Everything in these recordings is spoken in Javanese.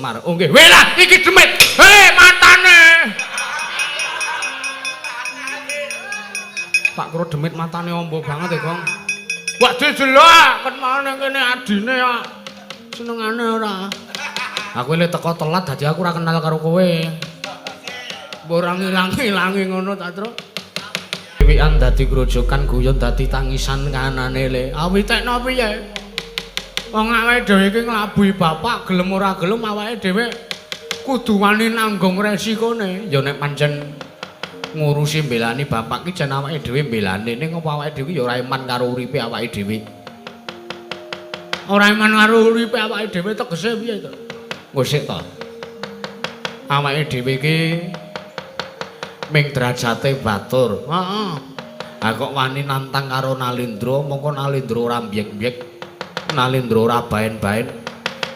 Mar, oh nggih. Weh lah, iki demit. Hei, matane. Pak Kro demit matane ombo banget ya, Gong. Wak dijelok, ket mana kene adine kok. Senengane ora. Aku le teko telat dadi aku ora kenal karo kowe. Mbok ora ngilang-ilangi ngono ta, Tru. Dewekan dadi grojokan guyon dadi tangisan kanane le. Awitekno piye? Wong awake dhewe iki nglabuhi bapak gelem ora gelem awake dhewe kudu wani nanggung resikone. Ya nek pancen ngurusi mbelani bapak ki jan awake dhewe mbelani ning apa awake dhewe ya ora iman karo uripe awake dhewe. Ora iman karo uripe awake dhewe tegese piye to? Nggo sik to. Awake dhewe iki ming derajate batur. Heeh. Ha kok wani nantang karo Nalindra, mongko Nalindra ora mbyek-mbyek. Nalindra ora baen-baen.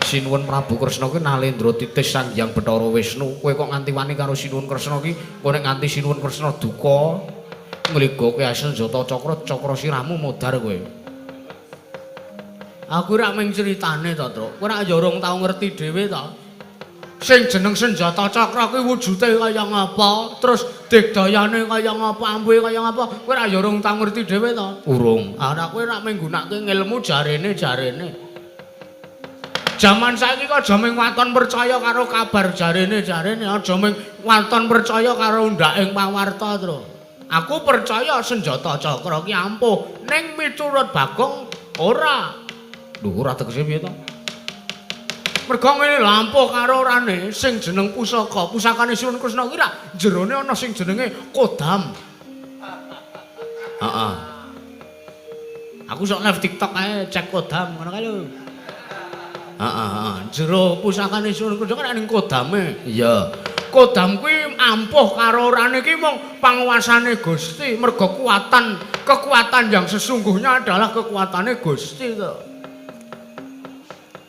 Sinuwun Prabu Kresna ki Nalindra titis Sang Hyang Bathara Wisnu. Kowe kok nganti wani karo Sinuwun Kresna ki, kowe nek nganti Sinuwun Kresna duka, ngligoke Asenjata Cakra, cakra siramu modar kowe. Aku ora mung critane to, Tru. Kowe ora ya urung tau ngerti dhewe to. Sing jeneng senjata cakra kuwi wujude kaya ngapa, terus digdayane kaya ngapa, ambuhe kaya ngapa, kowe ora ya urung tau ngerti dhewe to? Urung. Ora kowe ora menggunakake ngilmu jarene. Jaman saiki kok aja mung waton percaya karo kabar jarene, aja mung waton percaya karo ndaking pawarta, Tru. Aku percaya senjata cakra ki ampuh, ning miturut Bagong ora. Lho ora tegese piye to? Mergo ngene lampuh karo orane sing jeneng pusaka, pusakane Sinuwun Kresna ki ra jerone ana sing jenenge Kodam. Heeh. Aku sok live TikTok ae cek Kodam ngono kae lho. Heeh. Jero pusakane Sinuwun Kresna kan ning Kodame. Iya. Kodam kuwi ampuh karo orane ki mung panguwasane Gusti, mergo kekuatan yang sesungguhnya adalah kekuatane Gusti to.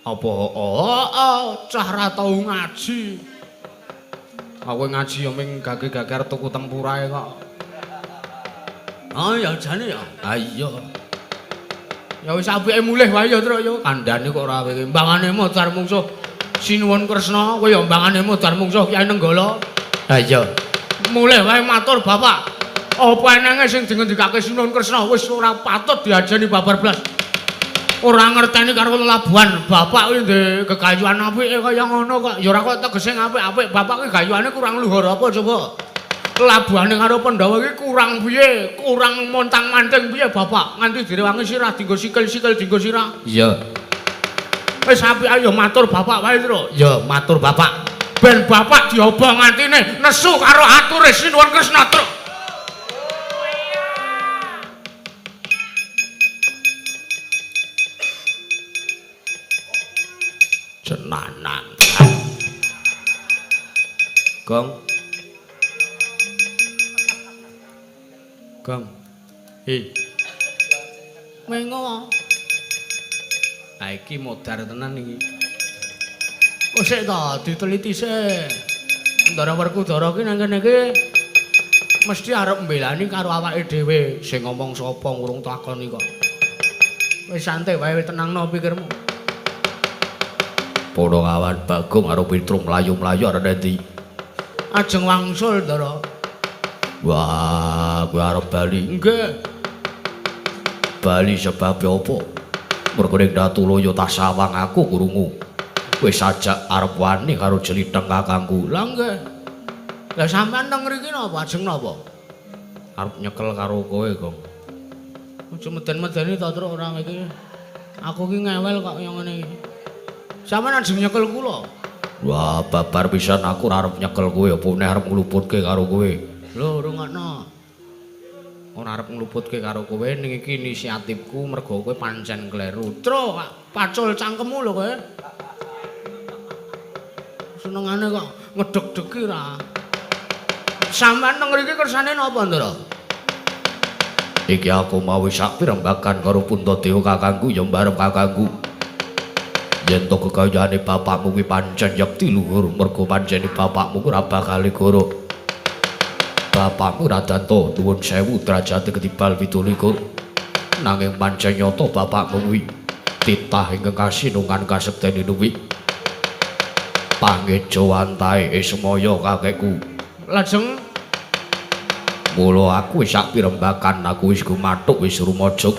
Apa cah ra tau ngaji. Aku ngaji ya ming gage-gagar tuku tempurae kok. Ah ya jane ya. Ha iya. Ya wis apike mulih wae ya, Tru ya. Kandhane kok ora kowe. Mbangane modar mungsuh Sinuwun Kresna, kowe ya mbangane modar mungsuh Kyai Nenggala. Ha iya. Mulih wae matur Bapak. Apa enenge sing dingendikake Sinuwun Kresna wis ora patut diajeni babar blas. Ora ngerteni karo lelabuhan bapak kuwi ndek gegayuhan apike kaya ngono kok. Ya ora kok tegese apik-apik. Bapak kuwi gayuhane kurang luhur apa coba? Labuhane karo Pandhawa iki kurang piye? Kurang montang-manting piye Bapak? Nganti direwangi sirah dienggo sikil-sikil dienggo sirah. Iya. Wis apik ayo matur Bapak wae, Tru. Ya matur Bapak. Ben Bapak diobong atine nesu karo ature Sinuwun Kresna, Tru. Cenanan. Gong. Mengo. Ha iki modar tenan iki. Kok sik to diteliti sik. Ndara Werkudara ki nang kene iki mesti arep mbelani karo awake dhewe. Sing ngomong sapa ngurung takoni kok. Wis santai wae tenangno pikirmu. Para kawan Bagong karo Pitrung mlayu-mlayu arep ndi? Ajeng wangsul, Ndara. Wah, kowe arep bali. Nggih. Bali sebab apa? Mergo ning Datuloyo tak sawang aku krungu. Wis ajak arep wani karo Jelitheng kakangku. Lah nggih. Lah sampean teng mriki napa? Ajeng napa? Arep nyekel karo kowe, Gong. Aja meden-medeni to, Tru, ora iki. Aku ki ngewel kok yang ngene iki. Sampeyan ajeng nyekel kula. Wah, babar pisan aku ora arep nyekel kowe, apa meneh arep ngluputke karo kowe. Lho, rungokno. Ora arep ngluputke karo kowe, ning iki inisiatifku mergo kowe pancen kleru. Tru, pacul cangkemmu lho kowe. Senengane kok ngedeg-degi ra. Sampeyan nang mriki kersane napa, Ndara? Iki aku mau sak pirembagan karo Puntadewa kakangku ya mbarep kakangku. Yen to kekayane bapakmu kuwi pancen yekti luhur, mergo pancene bapakmu ora bakal goro. Bapakmu Radanto nuwun sewu derajate ketibal 17. Nanging pancen nyata bapakmu kuwi titah ingkang kasinungan kasektene nuwi. pangejo antahe semaya kakekku. Lajeng mula aku wis sak pirembakan aku wis gumathuk wis rumajuk.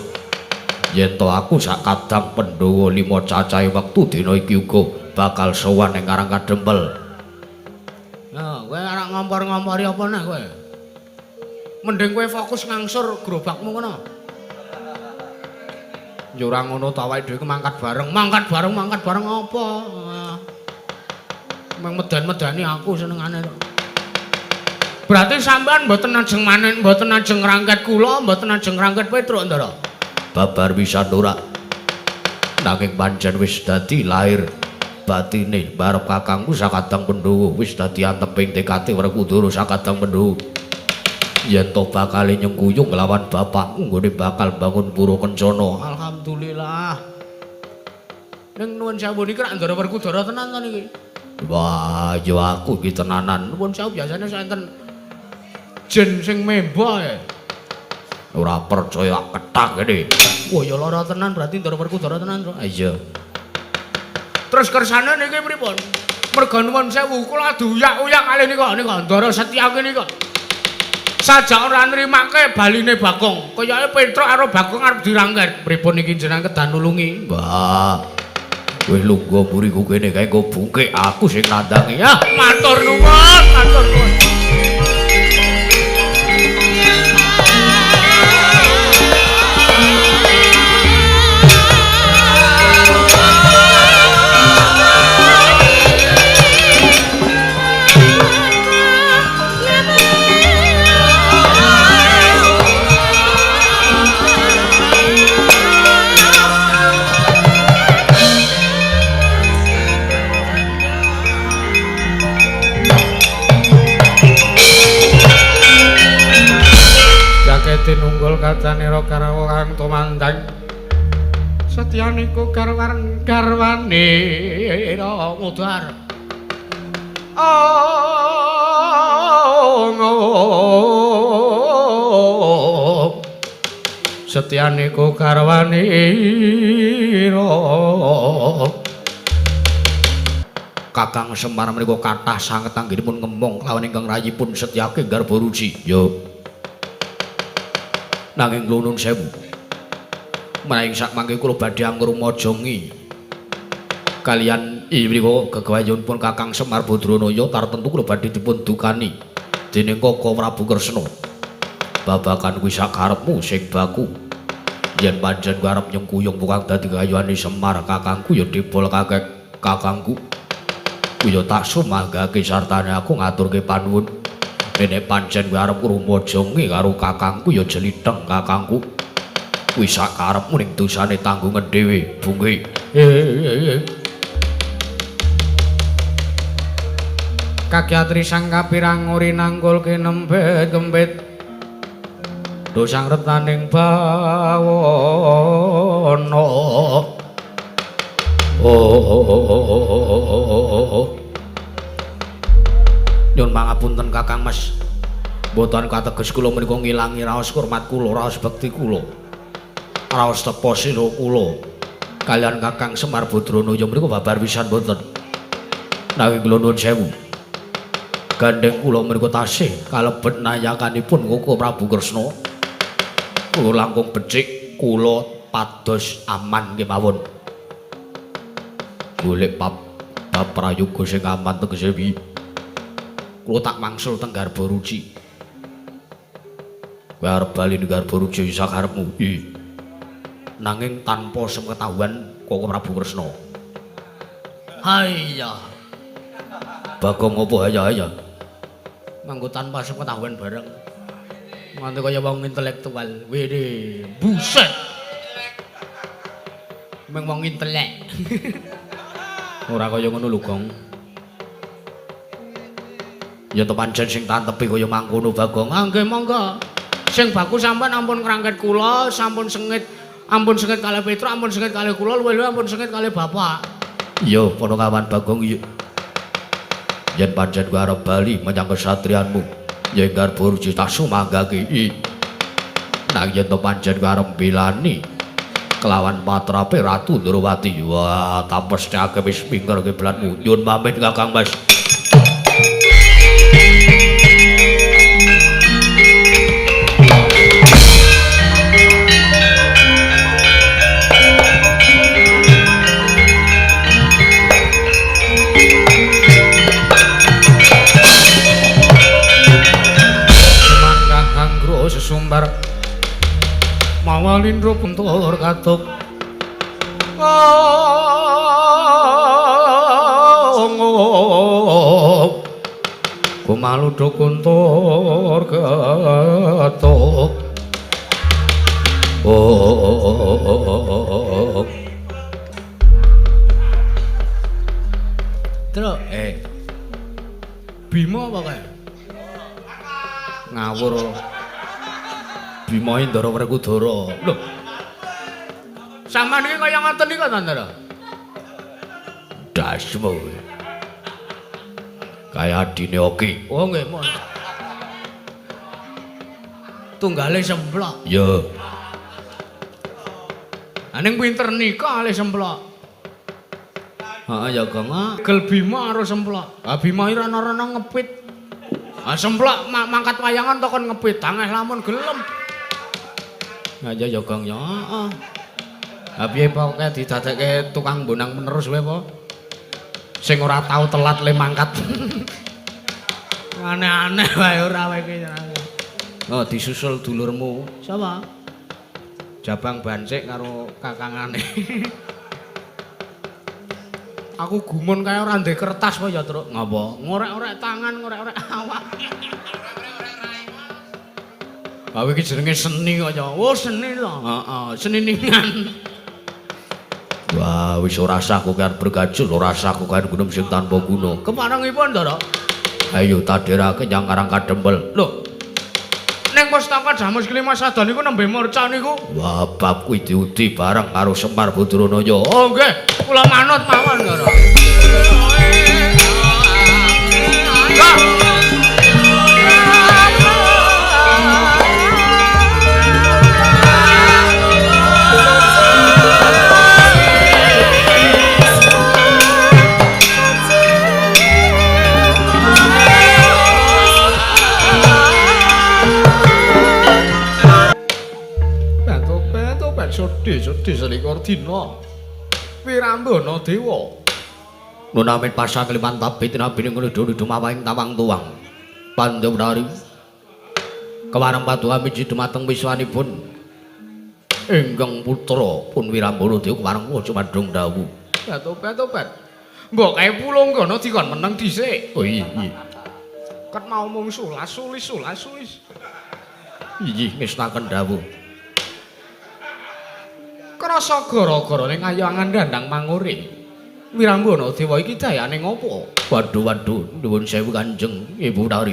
Yen to aku sak kadang Pandhawa 5 cacahe wektu dina iki uga bakal sowan ning Karang Kadempel. Ya, kowe arek ngompor-ngompori apa nek kowe? Mending kowe fokus ngangsur gerobakmu ngono. Yo ora ngono ta awake dhewe mangkat bareng apa? Meng medan-medani aku senengane to. Berarti sampean mboten ajeng manen, mboten ajeng ngrangket kula, mboten ajeng ngrangket Petruk Ndara. Babar pisan ora. Nanging pancen wis dadi lahir batine barep kakangku sakadang Pandhawa wis dadi anteping tekate Werkudara sakadang Pandhawa. Yen to bakal nyengkuyung nglawan bapakmu nggone bakal bangun Pura Kencana. Alhamdulillah. Ning nuwun sewu niki rak Ndara Werkudara tenan to niki. Wah, yo aku iki tenanan. Nuwun sewu biasane saenten jen sing memba ya. Ora percaya ketak kene. Wah, ya lara tenan berarti Ndara Werkudara tenan to. Iya. Terus kersane niki pripun? Merga nuwun sewu kula duyak-uyak kalih nika Ndara Setyaki nika. Sajak ora nrimake baline Bagong. Kayake Petruk karo Bagong arep dirangket. Pripun iki jenengan kedan nulungi? Mbah. Wis lungguh mburiku kene kae go bungkek aku sing nandangi. Ya, matur nuwun, matur nuwun. Tinunggul kacanira karo kang tumandang Setyaniku karo garwane mudhar Setyaniku garwane Kakang Semar menika kathah sanget anggenipun ngembong lawan ingkang rayipun Setyaki Garbaruci. Yo nanging lunun sewu menawi sak mangke kula badhe angrumajongi kalian mriku gegayuhipun Kakang Semar Badranaya tartemtu kula badhe dipun dukani dening Kaka Prabu Kresna babakan kuwi sak karepmu sing baku yen pancen arep nyengkuyung bukang dadi gayuhane Semar kakangku ya dipol kakek kakangku ku ya tak sumanggake sartane aku ngaturke panuwun nek pancen kowe arep rumajangi karo kakangku ya jelitheng kakangku. Kuwi sak karepmu ning dosane tanggungan dhewe, Bungki. Kakyatri sang kapirang uri nanggul kinempet kempit. Dosang retaning bawana. Nyuwun pangapunten Kakang Mas. Mboten kateges kula menika ngilangi raos hormat kula, raos bekti kula. Raos tepa sira kula. Kalian Kakang Semar Badranaya menika babar pisan mboten. Nanging kula nuwun sewu. Gandeng kula menika tasih kalebet nayakanipun Kaka Prabu Kresna. Kula langkung becik, kula pados aman kemawon. Golek prayoga sing aman tegese piye? Kula tak mangsul teng Garbaruci. Kowe arep bali ning Garbaruci sak karepmu. Nanging tanpa sepengetahuan Kaka Prabu Kresna. Haiya. Bagong apa haya-haya? Manggo tanpa sepengetahuan bareng. Nganti kaya wong intelektual. Wede, buset. Meng wong intelek. Ora kaya ngono lho, Gong. Ya to pancen sing tantepi kaya mangkono Bagong. Nggih monggo. Sing baku sampean ampun ngrangket kula, sampun sengit, ampun sengit kalih Petruk, ampun sengit kalih kula, luwih-luwih ampun sengit kalih Bapak. Iya, padha kawan Bagong iya. Yen pancen kowe arep bali menyang kesatrianmu, ya Garbaruci tak sumanggake. Nang yen to pancen kowe arep mbelani kelawan patrape Ratu Ndrawati. Wah, tapeste akeh wis pinggir kiblatmu. Nyuwun pamit Kakang Mas. Sesumbar mawalindra puntur katuk kumaludha kuntur katuk Truk Bima apa kae ngawur Bima Indra Werkudara. Lho. Sampeyan iki kaya ngoten iki ta, Ndara? Dasmu. Kaya adine Oki. Oh nggih, mon. Tunggale semplok. Ya. Aning pinter nikah ale semplok. Heeh ya, Gong. Gel Bima karo semplok. Ah Bima ira ana-ana ngepit. Ah semplok mangkat wayangan to kon ngepit, angeh lamun gelem. Aja ya Gong ya. Heeh. Ha piye pokoke didadekke tukang bonang menerus wae apa? Sing ora tau telat le mangkat. Aneh-aneh wae ora wae iki. Oh, disusul dulurmu. Sapa? Jabang Bancik karo kakangane. Aku gumun kaya ora ndek kertas wae ya, Truk. Ngapa? Ngorek-orek tangan, ngorek-orek awak. Bawe iki jenenge seni kok ya. Oh, seni to. Heeh, seniningan. Wah, wis ora sah kok arep bergajul, ora sah kok gunung sing tanpa guna. Keparengipun, Ndara? Ayo tadirake nyang Karang Kadempel. Lho. Ning pustaka Jamus Klimas Sadan niku nembe morca niku. Wah, bab kuwi diudi bareng karo Semar Badranaya. Oh, nggih. Kula manut mawon, Ndara. Sedih selikur dina Wirambana Dewa nunamit pasang keliman tabit nabi ning ngludu dumawahing tawang tuwang Pandhawnari kewareng paduka miji dumateng wiswanipun ingkang putra pun Wirambana Dewa kewareng waja madhong dawuh tobat mbok kae pulunggana dikon meneng dhisik oh iya ket mau mung sulis iya ngesnaken dawuh krasa gara-gara ning ayangan Dandang Mangure. Wirambana Dewa iki dayane ngopo? Waduh, nuwun sewu Kanjeng Ibu Tari.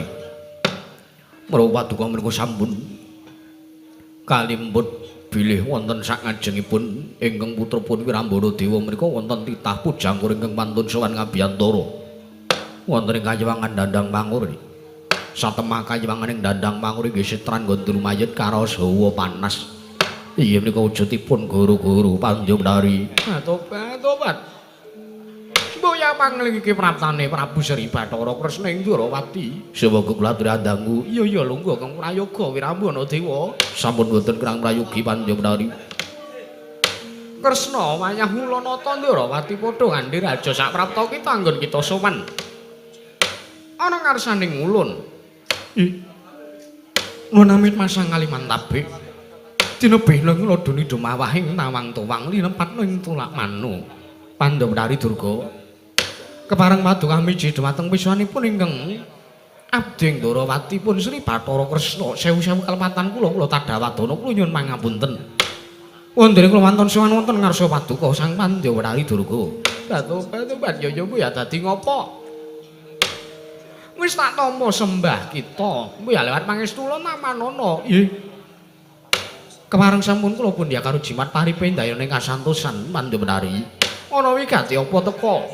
Menawa paduka menika sampun kalimput bilih wonten sak ngajengipun ingkang putrapun Wirambana Dewa menika wonten titah pujangkur ingkang pantun sowan ngabiyantara. Wonten ing kayawangan Dandang Mangure. Satemah kayawanganing Dandang Mangure nggih sitran nggon lumayet karo saha panas. Iya menika wujudipun guru-guru Pandhawnari. Tobat. Mboya panglingke praptane Prabu Sri Bathara Kresna ing Ndrawati. Semoga kula aturi andangu. Iya lungguh Kang Prayoga Wirambana Dewa. Sampun wonten kirang prayogi Pandhawnari. Kresna wayah Wulanata Ndrawati padha ngandhi raja sak prapta kita anggon kita sowan. Ana ngarsaning ulun. Nunamit masang kaliman tabik. Tinebih nang ladoni dumawahing tawang tuwang linempatna ing tulak manu Pandhawnari Durga kepareng paduka miji dhumateng wiswanipun ingkang abdi Ndrawati pun Sri Bathara Kresna sewu-sewu kalepatan kula tadhawadana kula nyuwun pangapunten wondene kula wonten sowan wonten ngarsa paduka Sang Pandhawnari Durga tobat ya kuwi dadi ngopo wis tak tampa sembah kita kuwi lewat pangestula namanana nggih kemareng sampun kula pundhya karo jimat paripe ndayane kasantosan Pandhawnari. Ana wigati apa teka?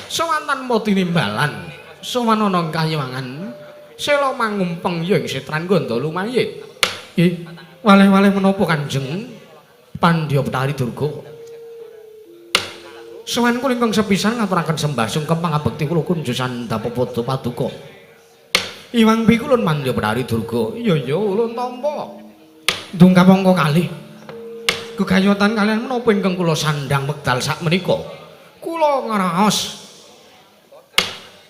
Sawantan mati nimbalan, sawan ana ing kayiwangan, sela mangumpeng ya ing sitran Ganda lumayit. Nggih, waleh-waleh menapa Kanjeng? Pandya Betari Durga. Sawan kula ingkang sepisan ngaturaken sembah sungkem pangabekti kula kunjuk Sandapapada Paduka. Iwang pikulun Pandya Betari Durga. Iya ulun tampa. Dungkap angka kalih. Gegayutan kalian menapa ingkang kula sandhang wekdal sakmenika? Kula ngraos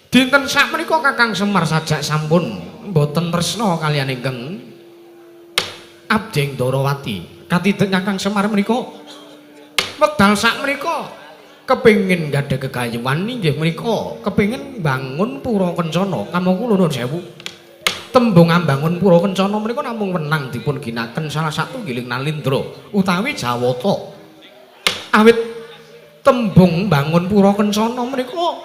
dinten sakmenika Kakang Semar sajak sampun boten tresna kaliyan ingkang Abdi Ndarawati. Katideng Kakang Semar menika wekdal sakmenika kepengin gadhah gegayuhan inggih menika kepengin bangun Pura Kencana. Kamangka nuwun sewu. Tembung ambangun Pura Kencana menika namung wenang dipun ginaken salah satunggiling nalindra utawi Jawata. Awit tembung bangun Pura Kencana menika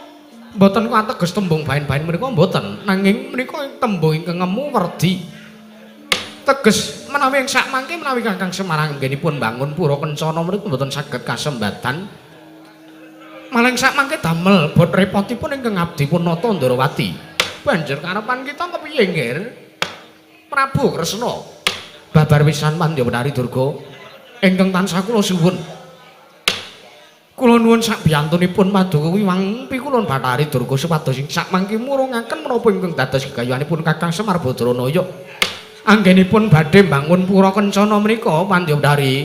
mboten kateges tembung bain-bain menika mboten, nanging menika tembung ingkang ngemu werdi. Teges menawi ing sak mangke menawi Kakang Semar anggenipun bangun Pura Kencana menika mboten saged kasembatan. Malah sak mangke damel bot repotipun ingkang Abdi Punata Ndarawati. Banjur karepan kita kepiye nggih? Prabu Kresna. Babar pisan Pandya Betari Durga ingkang tansah kula suwun. Kula nuwun sak biyantunipun Paduka Iwang pikulun Betari Durga supados ing sak mangke murungaken menapa ingkang dados gegayuhanipun Kakang Semar Badranaya. Anggenipun badhe mbangun Pura Kencana menika Pandya Betari.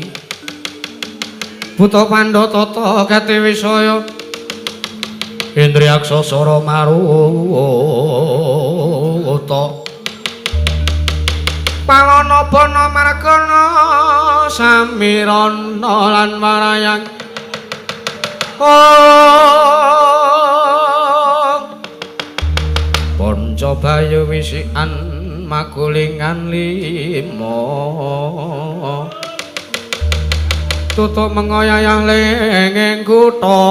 Buta Pandhatata Gati Wisaya Indriyaksasara Maruta Palanabana Margana Samirana lan Marayang Pancabayu wisikan magulingan lima tutuk mengoyayah lengeng kutha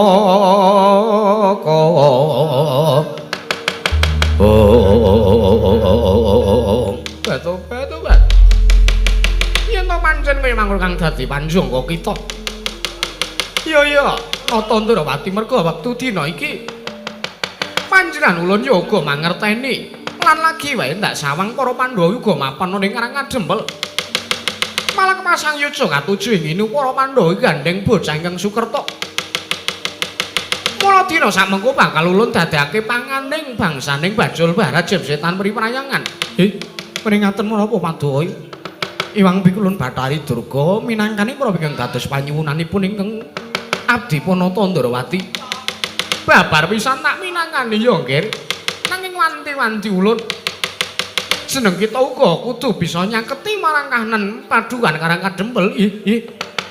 beto yen to pancen kowe mangul kang dadi panjangga kita iya Nata Ndarawati merga wektu dina iki panjenengan ulun yoga mangerteni lan lagi wae ndak sawang para Pandhawa uga mapan ning Karang Kadempel. Malah kepasang yuca katuju ing inu para Pandhawa gandeng bocah ingkang Sukerta. Mula dina samengko bakal ulun dadekake panganing bangsaning Bajul Barat Jem Setan Priprayangan. Peringaten menapa Paduka? Iwang pikulun Betari Durga minangkani para ingkang dados panyuwunanipun ingkang Abdi Punata Ndarawati. Babar pisan tak minangkani ya nggih. Nanging wanti-wanti ulun seneng kita uga kudu bisa nyaketi marang kahanan padukan Karang Kadempel.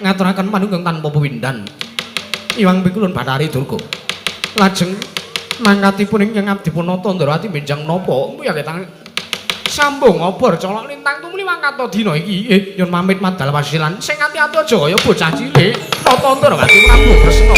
Ngaturaken panunggang tanpa pepindhan. Iwang pikulun Betari Durga. Lajeng mangkatipun ingkang Abdi Punata Ndarawati benjang napa? Mbuh ya ketang sambung obor colok lintang tumuli mangkata dina iki. Yen pamit madal wasilan sing ati-ati aja kaya bocah cilik. Nata Ndarawati Prabu Kresna.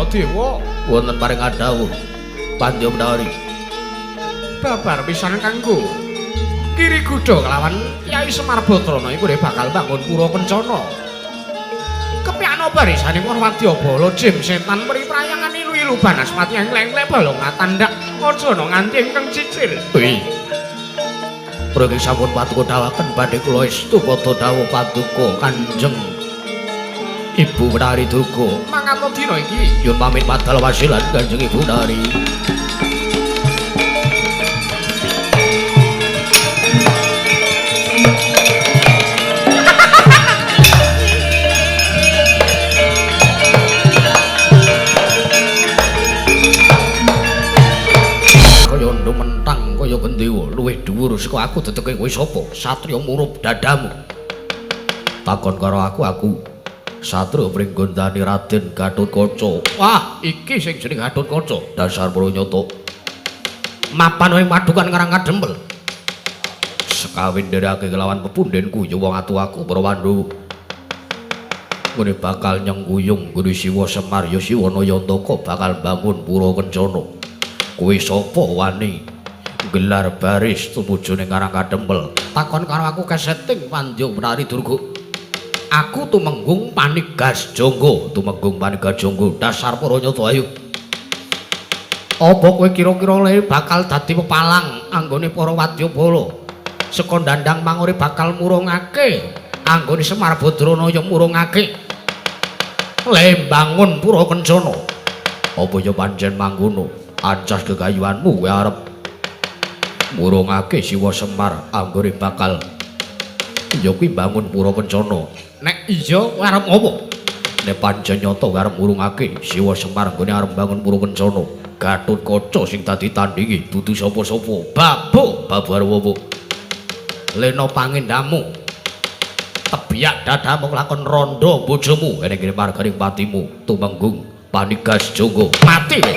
Dewa wonten paring adhawuh Pandya Betari babar pisan kanggo Kiri Gudha kelawan Kyai Semar Badrana iku bakal bangun Pura Kencana. Kepyakna barisaning para wadyabala Jem Setan Priprayangan ilu-ilu Banaspati engleng-engleng balong ngatandak aja ana nganti ingkang cicil. Mriki sampun Paduka dawuhaken badhe kula estu padha dawuh Paduka Kanjeng Ibu Betari Durga. Mangkat dina iki yen pamit madal wasilan Kanjeng Ibu Betari. Kaya ndung mentang kaya gendewa luwih dhuwur saka aku dedeke kowe sapa? Satriya murup dadamu. Takon karo aku Satria Pringgondani Raden Gatotkaca. Wah, iki sing jeneng Gatotkaca, dasar Pranyata. mapan ing padukan Karang Kadempel. Sekawin ndereke kelawan pepundhenku ya wong atuaku para Pandhawa. Ngene bakal nyengguyung Guru Siwa Semar ya Siwana Yantaka bakal bangun Pura Kencana. Kowe sapa wani gelar baris tumuju ning Karang Kadempel? Takon karo aku keseting Pandya Menari Durga. Aku Tumenggung Panigas Jangga, Tumenggung Panigas Jangga dasar para nyata ayu. Apa kowe kira-kira le bakal dadi pepalang anggone para wadyabala? Seka Dandang Mangure bakal murungake anggone Semar Badranaya murungake le bangun Pura Kencana. Apa ya pancen mangkono? Ancas gegayuhanmu kowe arep murungake Siwa Semar anggone bakal ya kuwi bangun Pura Kencana. Nek iya kowe arep apa? Nek pancen nyata arep murungake Siwa Semar nggone arep bangun Pura Kencana, Gatotkaca sing dadi tandingi dudu sapa-sapa. Babu arep apa? Lena pangendamu. Tebiak dadamu lakon rondo bojomu ning kene marganing patimu Tumenggung Panigas Jangga. Mati le.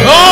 Oh!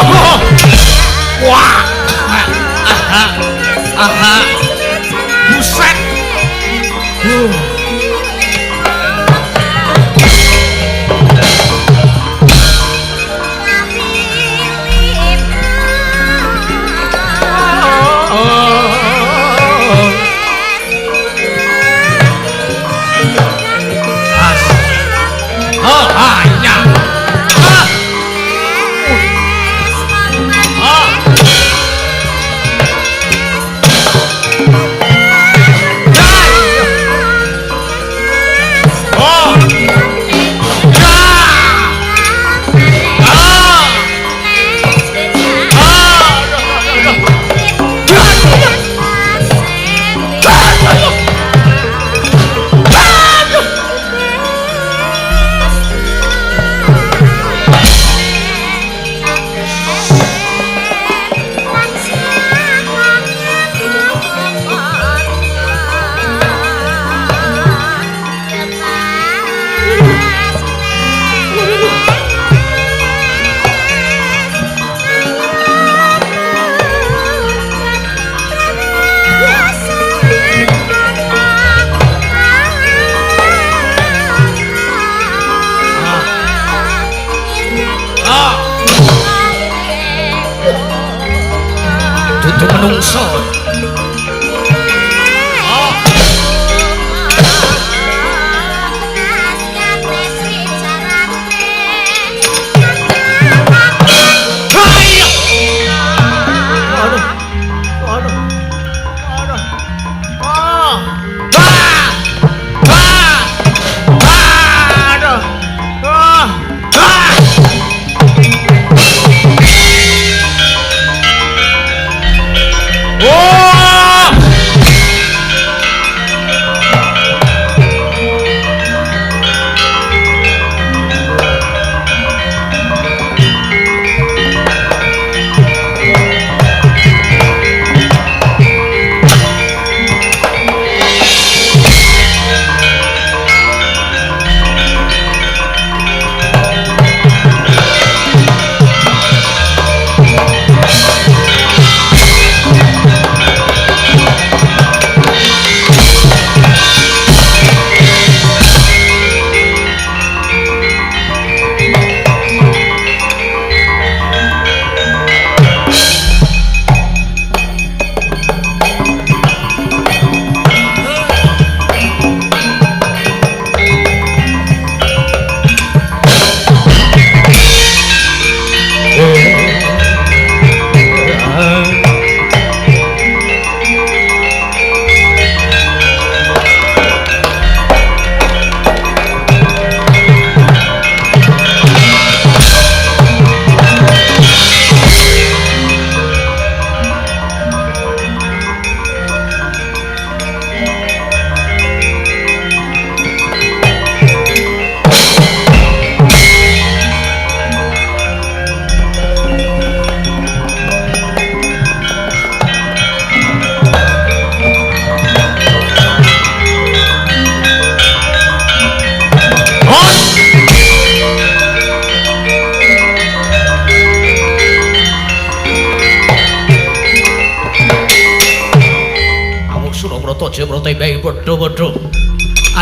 jemrote bae padha-padha.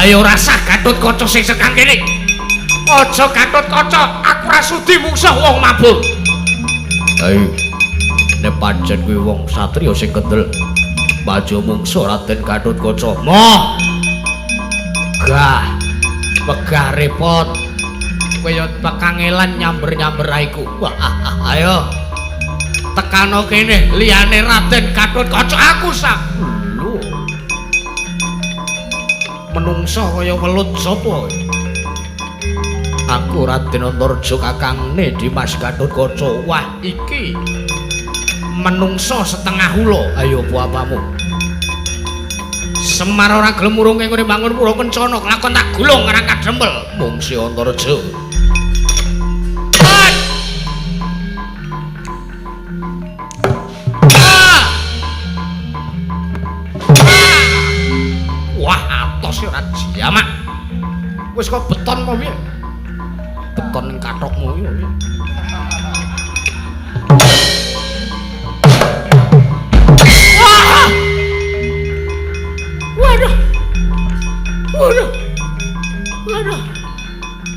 Ayo rasah Gatotkaca sing sekang kene. Aja Gatotkaca, aku ora sudi mungsuh wong mabur. Ayo. Nek pancen kuwi wong satriya sing kendel, maju mungsuh Raden Gatotkaca. Moh. Gah. Wegah repot. Kowe yo pekangelan nyamber-nyamber aiku. Wah, ayo. Tekano kene liyane Raden Gatotkaca aku sak. Lho. Menungso kaya welut sapa? Aku Raden Antarja kakangne Dimas Gatotkaca. Wah, iki menungso setengah ula. Ayo apa-apamu. Semar ora gelem murung ngene bangun pura kencana, lakon tak gulung ngarang kadempel. Mung si Antarja. Ora jamak. Wis kok beton apa piye? Beton ning kathokmu iki. Wah! Waduh. Waduh. Waduh.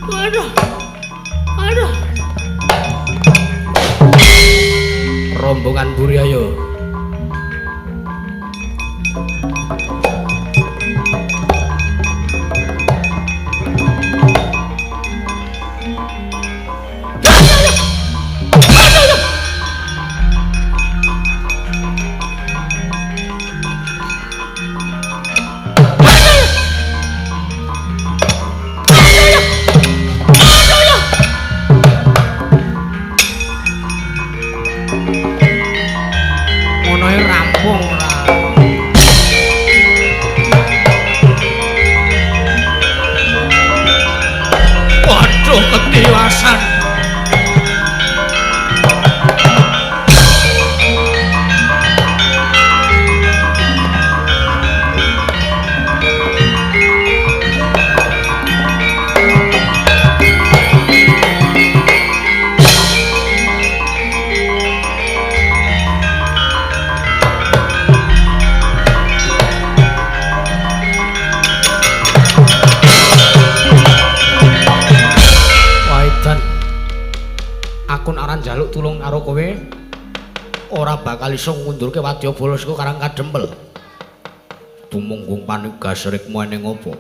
Waduh. Waduh. Rombongan Buryaya. Tulung karo kowe ora bakal iso ngundurke Wadyabala saka Karang Kadempel. Tumunggung panigasrikmu ning apa?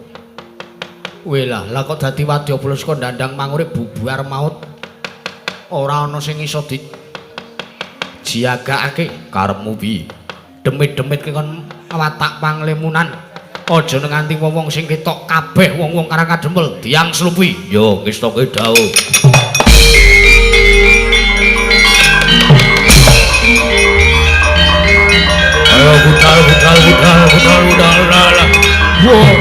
Welah, lah kok dadi Wadyabala saka Dandang Mangurip bubar maut. Ora ana sing iso dijiagakake karepmu piye? Demit-demit kon watak panglimunan. Aja nganti wong sing ketok kabeh wong-wong Karang Kadempel diang slupi. Yo wis toke dawuh. Ayo budal. Wow.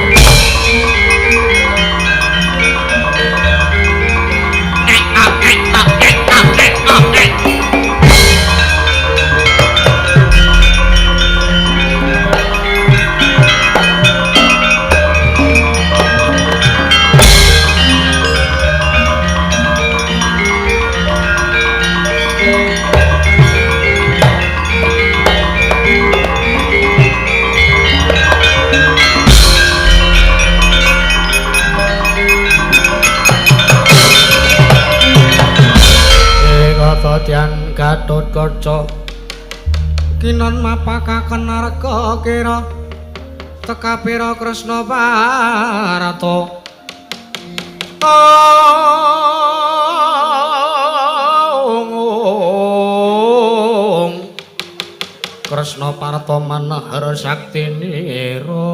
Dyan Gatotkaca kinon mapakaken narga kira tekapira Kresna Parata Kresna Parata manahara saktinira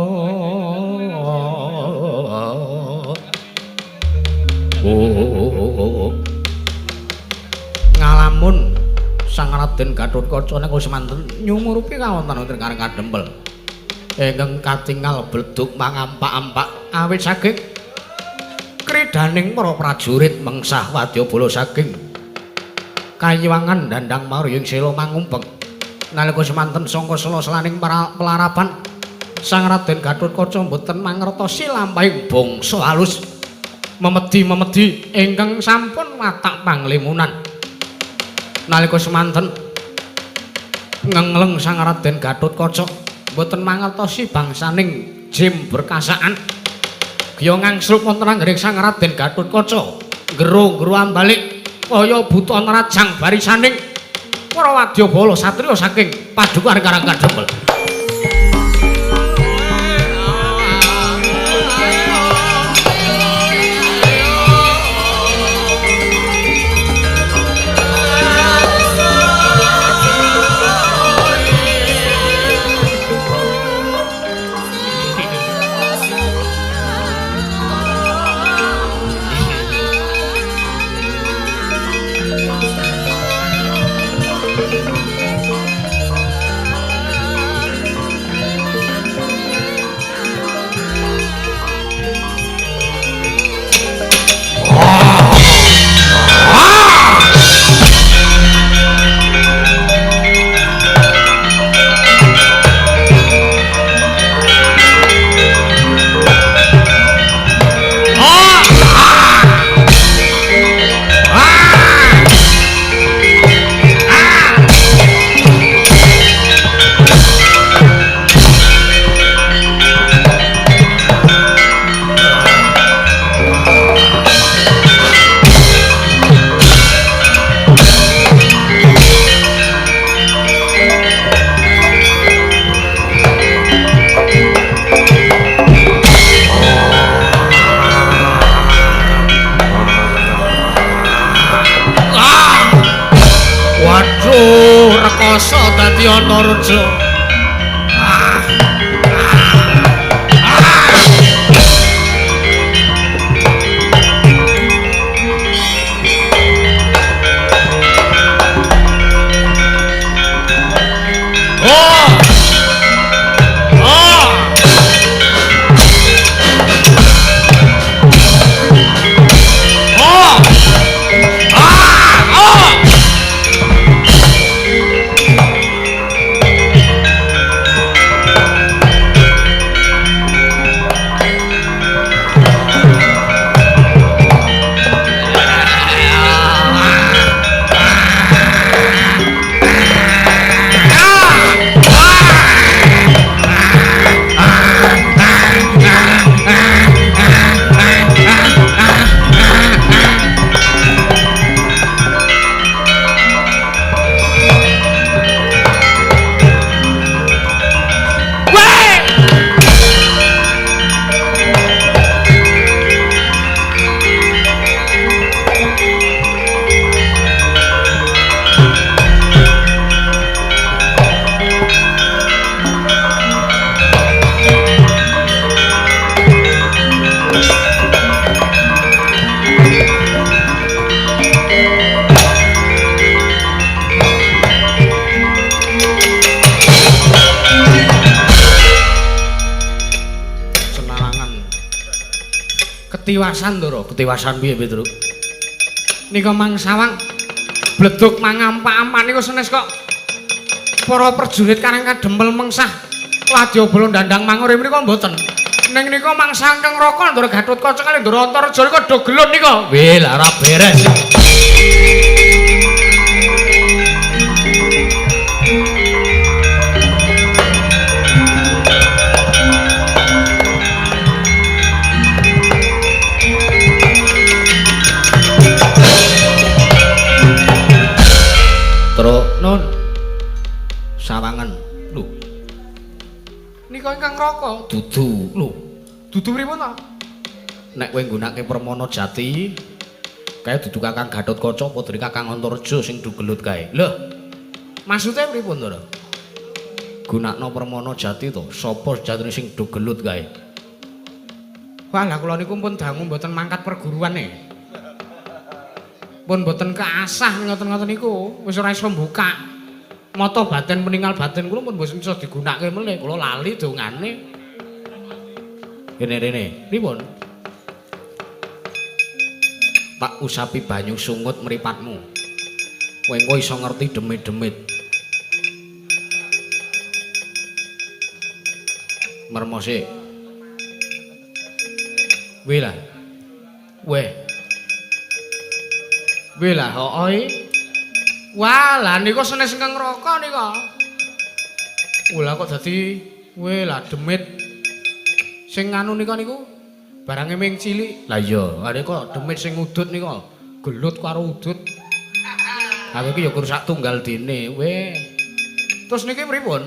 ngalamun Sang Raden Gatotkaca ning semanten nyumurupi kawonten wonten Karang Kadempel ingkang katingal bledug mangampak-ampak awit saking kridaning para prajurit mengsah Wadyabala saking kayiwangan Dandang Mangurip sela mangumpeng nalika semanten sangka sela-selaning pelarapan Sang Raden Gatotkaca boten mangertosi lampahing bangsa halus memedi-memedi ingkang sampun watak panglimunan nalika semanten ngengleng Sang Raden Gatotkaca mboten mangertosi bangsaning jim berkasaan. Giya ngangsruk wonten anggering Sang Raden Gatotkaca. Gero-gero ambalik kaya buta nerajang barisaning para wadyabala satriya saking padukan Karang Kadempel. Rekoso dadi Antareja. Ketiwasan Ndara, ketiwasan piye Tru? Nika Mang Sawang bledug mangampak-ampak niku senes kok para prajurit Karang Kadempel mengsah wadyabala ndandang mangur mriku mboten. Ning nika Mang Sangkeng Raka Ndara Gatotkaca kali Ndara Antareja nika do gelut nika. Weh, lah ora beres. Nun Sawangan lho. Nika ingkang Raka dudu lho. Dudu pripun ta? Nek kowe nggunakake Permana Jati kae dudu Kakang Gatotkaca putri Kakang Antareja sing dugelut kae. Lho. Maksude pripun to? Gunakno Permana Jati to, sapa jatine sing dugelut kae? Wah, lah kula niku pun dangu mboten mangkat perguruan e. Pun boten keasah ngoten-ngoten niku, wis ora iso mbukak. Mata batin peninggal batin kula pun mboten iso digunakake meneh, kula lali dongane. Rene-rene, pripun? Tak usapi banyu sungut mripatmu. Kowe engko iso ngerti demit-demit. Mermose. Weh lah. Weh. Weh lah hooy. Wah, lah niku senes ingkang Raka nika. Wah kok dadi Weh lah demit. Sing anu nika niku barange ming cilik. Lah iya, are kok demit sing udut nika. Gelut karo udut. Aku iki ya kur sak tunggal dene. Weh. Terus niki pripun?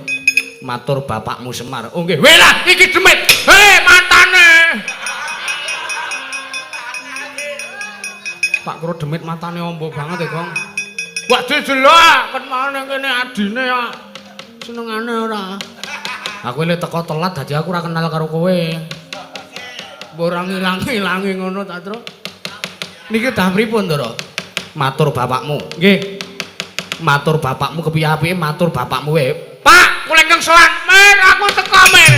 Matur bapakmu Semar. Oh nggih. Weh lah iki demit. Hei matane. Pak Kro demit matane ombo banget ya, Gong. Wah dijelok ket maneh kene adine ya. Senengane ora. Aku le teko telat dadi aku ora kenal karo kowe. Mbok ora ngilang-ilangi ngono ta, Tru. Niki dah pripun, Ndara? Matur bapakmu. Nggih. Matur bapakmu kepiye apike matur bapakmu wae. Pak, kula ingkang sowan. Men aku teko men.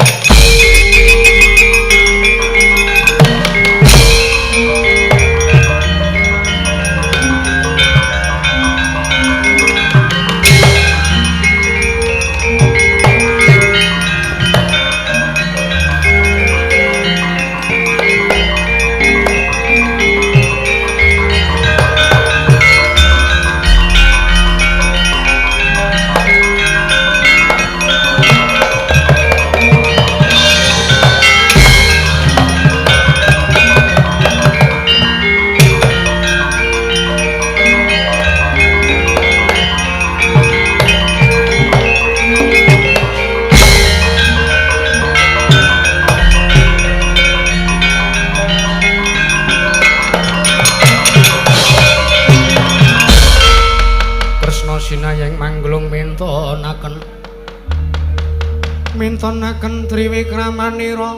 Mintonaken triwikramanira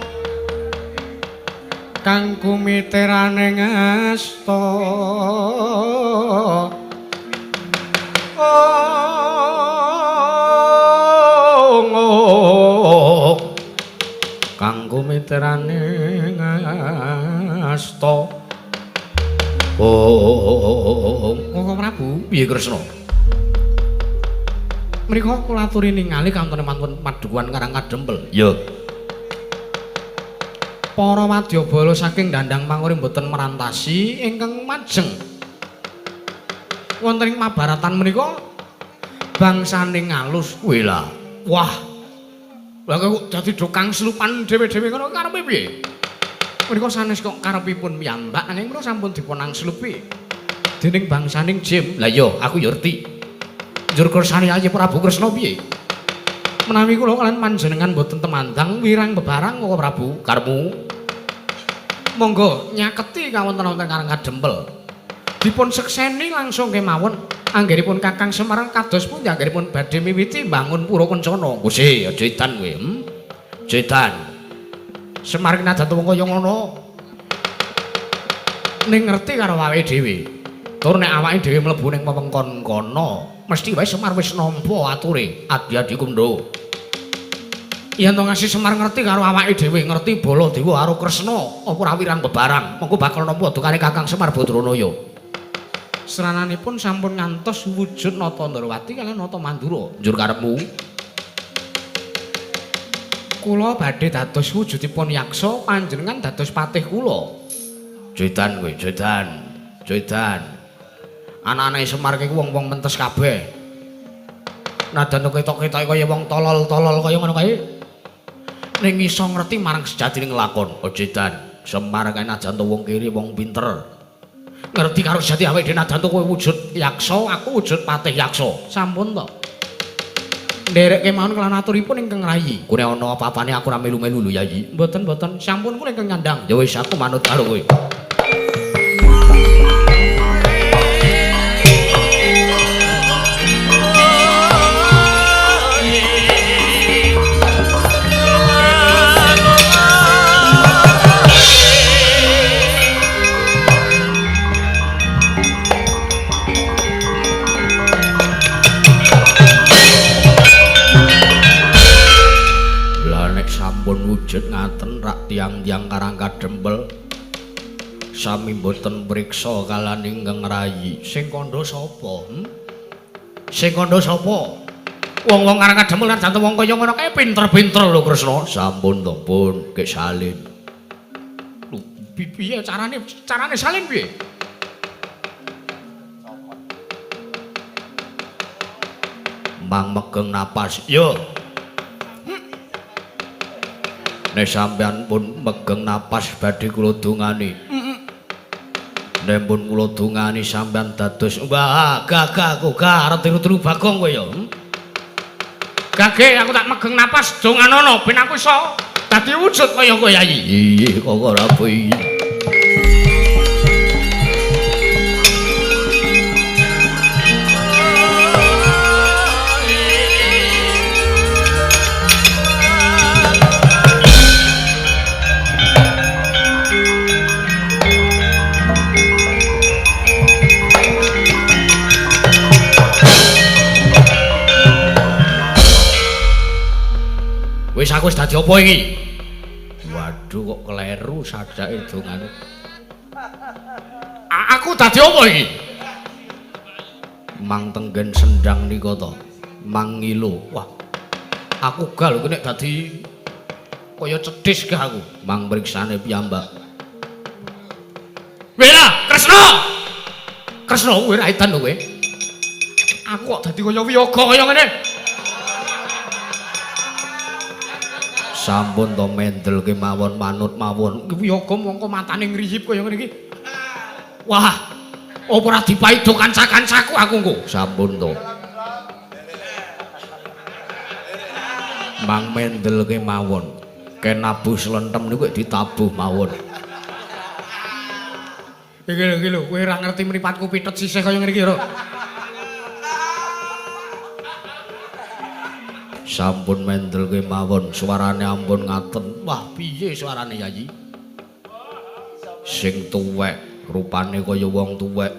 kang kumiteraning asta kang kumiteraning asta Koko Prabu piye Kresna mriko kula aturi ningali kawonten mantun padukuhan Karang Kadempel. Ya. Para wadyabala saking Dandang Panguri mboten merantasi ingkang majeng. Wonten ing Mabaratan menika bangsaning alus. Wela. Wah. Lah kok dadi dokang slupan dhewe-dhewe ngono karepe piye? Menika sanes kok karepipun piyambak nanging kula sampun dipun angslupi dening bangsaning Jim. Lah iya, aku ya ngerti. Njur kersane aja Prabu Kresna piye? Menawi kula kalian panjenengan boten temandang wirang bebarang kok Prabu karmu. Monggo nyaketi kawonten-wonten Karang Kadempel. Dipun sekseni langsung kemawon anggenipun Kakang Semar kados pundi anggenipun badhe miwiti mbangun Pura Kencana. Gusti, aja edan kowe. Aja edan. Semar ki najan wong kaya ngono. Ning ngerti karo awake dhewe. Tur nek awake dhewe mlebu ning wewengkon kono mesti wae Semar wis nampa ature Adi-adi Kundha. Yen to ngasih Semar ngerti karo awake dhewe, ngerti Baladewa karo Kresna apa ora wirang bebarang, mengko bakal nampa dukane Kakang Semar Badranaya. Serananipun sampun ngantos wujud Nata Ndrawati kaliyan Nata Mandura. Njur karepmu. Kula badhe dados wujudipun yaksa, panjenengan dados patih kula. Jodan kowe, jodan. Jodan. Anak-anake Semar ki wong-wong mentes kabeh. Nadan ketok-ketoke kaya wong tolol-tolol kaya ngono kae. Ning iso ngerti marang sejatining lakon. Ojedan, Semar kae najan wong kiri wong pinter. Ngerti karo sejati awake dhewe najan kowe wujud yaksa, aku wujud patih yaksa. Sampun to. Nderek kemawon kelan aturipun ingkang rayi. Kune ana apa-apane aku ora melu-melu lho Yayi. Mboten-mboten, sampun kula ingkang nyandang. Ya wis aku manut karo kowe. Wujud ngaten rak tiang-tiang Karang Kadempel sami mboten priksa kalan ingkang rayi. Sing kandha sapa? Sing kandha sapa? Wong-wong Karang Kadempel kan jantung wong kaya ngono kae pinter-pinter lho Kresna. Sampun to, pun Kek Salin. Lho, piye carane salin piye? Mang megeng napas. Yo. Nek sampean pun megeng napas badhe kula dongani. Nek pun kula dongani sampean dados wah gagah kok arep tiru-tiru Bagong kowe ya. Gage aku tak megeng napas donganono ben aku iso dadi wujud kaya kowe Yayi. Iya kok ora piye. Wis aku wis dadi apa iki? Waduh kok kleru sadake dongane. Aku dadi apa iki? Mang Tenggen Sendang nika to. Mang Ngilo. Wah. Aku gal nek dadi kaya cedhis gak aku. Mang mriksane piyambak. Wela, Kresna. Kresna kowe ra edan lho kowe. Aku kok dadi kaya wiyaga kaya ngene. Sampun to mendel kemawon manut mawon. Wiyaga mongko matane ngriyip kaya ngene iki. Wah, apa ora dipaido kanca-kancaku aku engko. Sampun to. Mang mendel kemawon. Ken nabuh slentem niku ditabuh mawon. Iki lho, kowe ora ngerti mripatku pitet sisih kaya ngene iki, Ro. Sampun mendel kemawon suarane ampun ngaten. Wah piye suarane Yayi? Sing tuwek rupane kaya wong tuwek.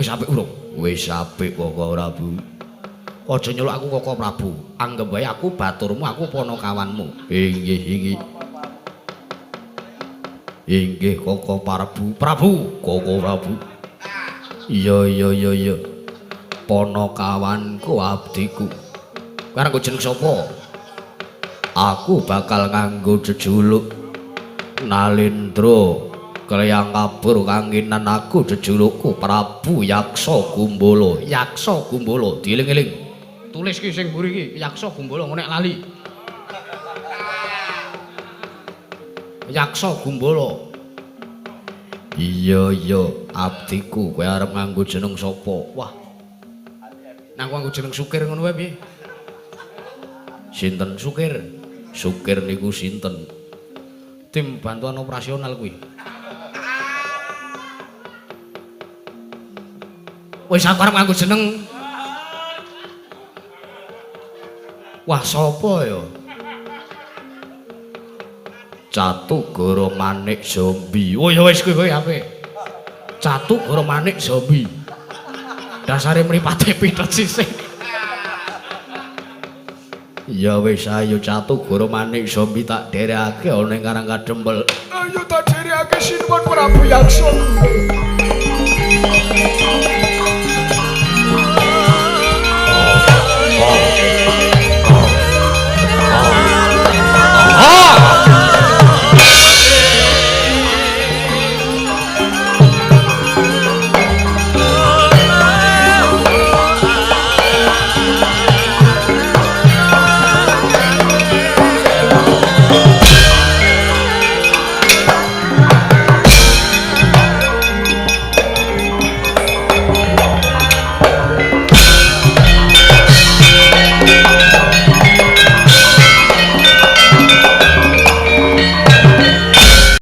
Wis apik urung? Wis apik kok ora Bu. Aja nyeluk aku Koko Prabu. Anggep wae aku baturmu, aku ponokawanmu. Inggih inggih. Inggih Koko Prabu. Prabu, Koko Prabu. Iya iya iya iya. Ponokawanku abdiku. Karang kok jeneng sapa? Aku bakal nganggo jejuluk Nalindra Klayang Kabur kanginan aku jejulukku Prabu Yaksa Gumbala. Yaksa Gumbala dieling-eling. Tulis ki sing mburi iki Yaksa Gumbala nek lali. Yaksa Gumbala. Iya iya abdiku kowe arep nganggo jeneng sapa? Wah. Nang nganggo jeneng Sukir ngono wae piye? Sinten Sukir? Sukir niku sinten? Tim bantuan operasional kuwi. Wis aku arep nganggo jeneng. Wah, sapa ya? Catugara Manik Zombie. Oh ya wis kuwi apik. Catugara Manik Zombie. Dasare mripate pitet sisih. Ya wis ayo Catugara Manik Zombie tak dherekake ana ning Karang Kadempel. Ayo tak dherekake Sinuwun Prabu Yaksa.